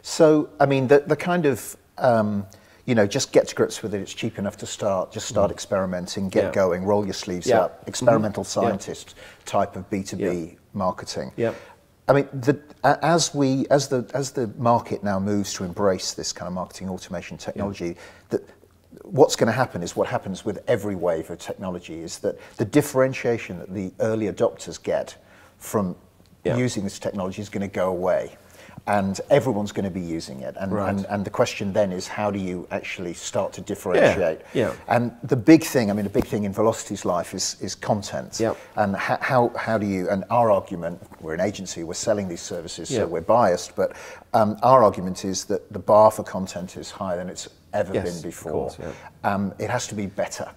So, I mean, the kind of, just get to grips with it. It's cheap enough to start. Just start experimenting, get going, roll your sleeves up. Experimental scientist type of B2B marketing. Yeah. I mean, as the market now moves to embrace this kind of marketing automation technology, what's going to happen is what happens with every wave of technology is that the differentiation that the early adopters get from using this technology is going to go away. And everyone's going to be using it. And the question then is, how do you actually start to differentiate? And the big thing in Velocity's life is content. And how do you, and our argument, we're an agency, we're selling these services, so we're biased, but our argument is that the bar for content is higher than it's ever been before. Of course, it has to be better.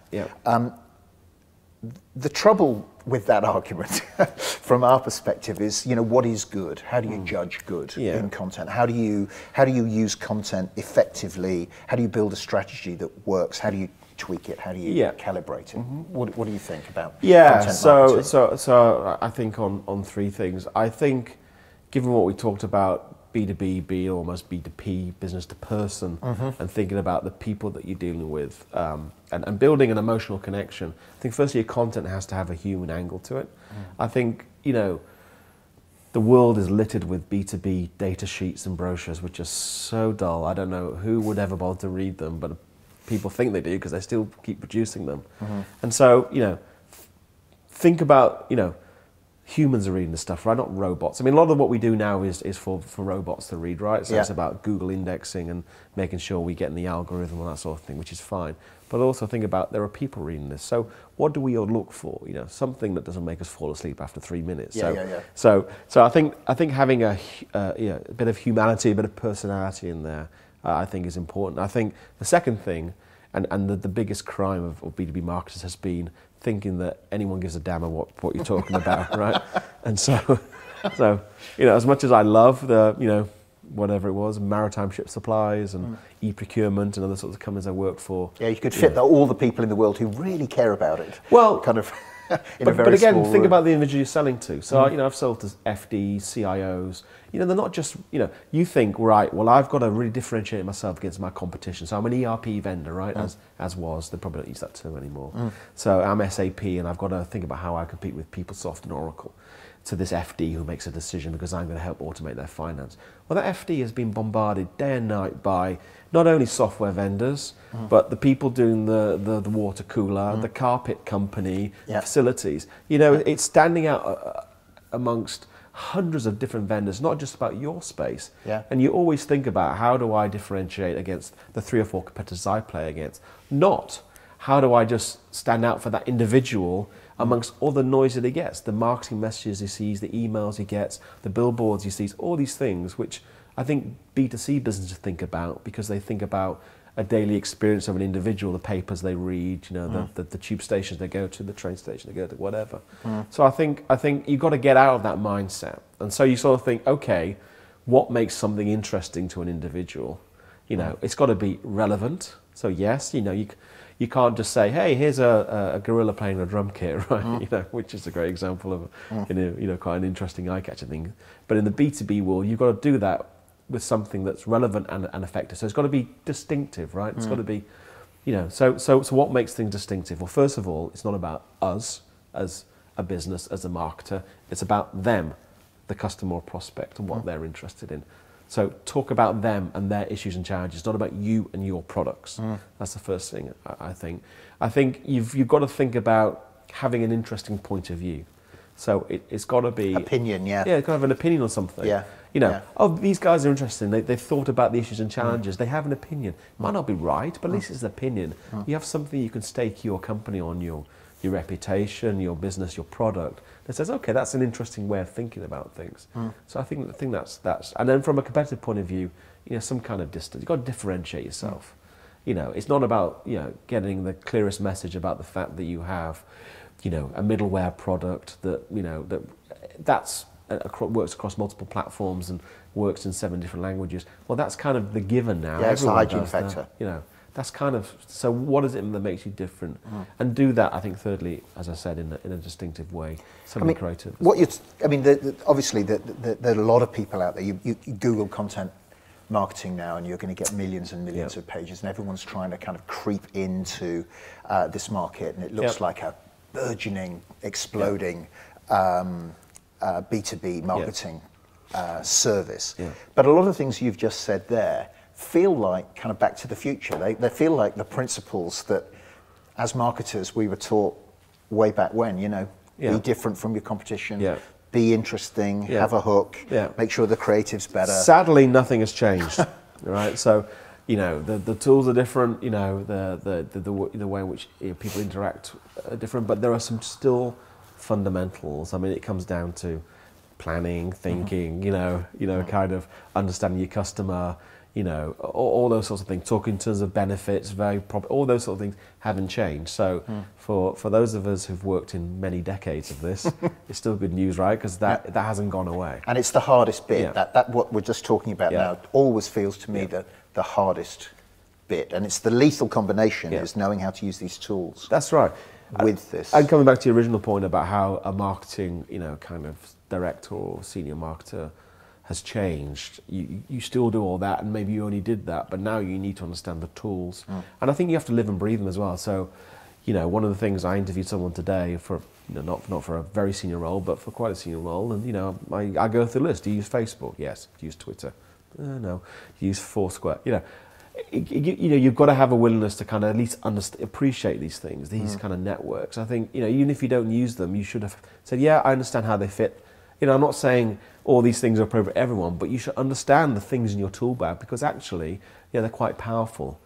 The trouble with that argument, from our perspective, is what is good? How do you judge good in content? How do you use content effectively? How do you build a strategy that works? How do you tweak it? How do you calibrate it? What do you think about content marketing? So I think on three things. I think, given what we talked about, B2B being almost B2P, business to person, and thinking about the people that you're dealing with, and building an emotional connection. I think firstly your content has to have a human angle to it. I think, the world is littered with B2B data sheets and brochures, which are so dull. I don't know who would ever bother to read them, but people think they do because they still keep producing them. And so, think about, humans are reading this stuff, right? Not robots. I mean, a lot of what we do now is for robots to read, right? So it's about Google indexing and making sure we get in the algorithm and that sort of thing, which is fine. But also think about, there are people reading this. So what do we all look for? Something that doesn't make us fall asleep after 3 minutes. So I think having a bit of humanity, a bit of personality in there, I think is important. I think the second thing, and the biggest crime of B2B marketers has been thinking that anyone gives a damn about what you're talking about, right? And so as much as I love the, whatever it was, maritime ship supplies and e-procurement and other sorts of companies I work for. Yeah, you could fit all the people in the world who really care about it. Well, kind of. But again, think about the individual you're selling to. So, I've sold to FDs, CIOs. They're not just, you think, right, well, I've got to really differentiate myself against my competition. So I'm an ERP vendor, right, as was. They probably don't use that term anymore. So I'm SAP, and I've got to think about how I compete with PeopleSoft and Oracle. To this FD who makes a decision because I'm going to help automate their finance. Well, that FD has been bombarded day and night by not only software vendors, but the people doing the water cooler, the carpet company, facilities. It's standing out amongst hundreds of different vendors, not just about your space. And you always think about, how do I differentiate against the 3 or 4 competitors I play against? Not, how do I just stand out for that individual amongst all the noise that he gets, the marketing messages he sees, the emails he gets, the billboards he sees, all these things which I think B2C businesses think about, because they think about a daily experience of an individual, the papers they read, the tube stations they go to, the train station they go to, whatever. So I think you've got to get out of that mindset. And so you sort of think, okay, what makes something interesting to an individual? It's got to be relevant. So yes, you can't just say, hey, here's a gorilla playing a drum kit, right? Which is a great example of quite an interesting eye-catcher thing. But in the B2B world, you've got to do that with something that's relevant and effective. So it's got to be distinctive, right? It's got to be, so what makes things distinctive? Well, first of all, it's not about us as a business, as a marketer. It's about them, the customer or prospect, and what they're interested in. So talk about them and their issues and challenges. It's not about you and your products. That's the first thing, I think. I think you've got to think about having an interesting point of view. So it's got to be... Opinion, yeah. Yeah, it's got to have an opinion on something. Oh, these guys are interesting. They've thought about the issues and challenges. They have an opinion. Might not be right, but at least it's an opinion. You have something you can stake your company on, your reputation, your business, your product, that says, okay, that's an interesting way of thinking about things. So I think that's, and then from a competitive point of view, some kind of distance. You've got to differentiate yourself. It's not about, getting the clearest message about the fact that you have, a middleware product that, that's works across multiple platforms and works in 7 different languages. Well, that's kind of the given now. Yeah, it's the hygiene factor. That's kind of, so what is it that makes you different? And do that, I think, thirdly, as I said, in a distinctive way, something creative. Obviously, there are a lot of people out there. You Google content marketing now, and you're going to get millions and millions of pages, and everyone's trying to kind of creep into this market, and it looks like a burgeoning, exploding B2B marketing service. But a lot of the things you've just said there feel like kind of back to the future. They feel like the principles that, as marketers, we were taught way back when, you know, be different from your competition, be interesting, have a hook, make sure the creative's better. Sadly, nothing has changed, right? So, you know, the tools are different, you know, the way in which people interact are different, but there are some still fundamentals. I mean, it comes down to planning, thinking, you know, kind of understanding your customer, you know, all those sorts of things. Talking in terms of benefits, all those sort of things haven't changed. So for those of us who've worked in many decades of this, it's still good news, right? Because that hasn't gone away. And it's the hardest bit. That what we're just talking about now always feels to me the hardest bit. And it's the lethal combination is knowing how to use these tools. That's right. With this. And coming back to your original point about how a marketing, you know, kind of director or senior marketer has changed. You still do all that, and maybe you only did that, but now you need to understand the tools. And I think you have to live and breathe them as well. So, you know, one of the things, I interviewed someone today for, you know, not for a very senior role, but for quite a senior role, and, you know, I go through the list. Do you use Facebook? Yes. Do you use Twitter? No. Do you use Foursquare? You know, you've got to have a willingness to kind of at least appreciate these things, these kind of networks. I think, you know, even if you don't use them, you should have said, yeah, I understand how they fit. You know, I'm not saying all these things are appropriate for everyone, but you should understand the things in your tool bag, because actually, yeah, they're quite powerful.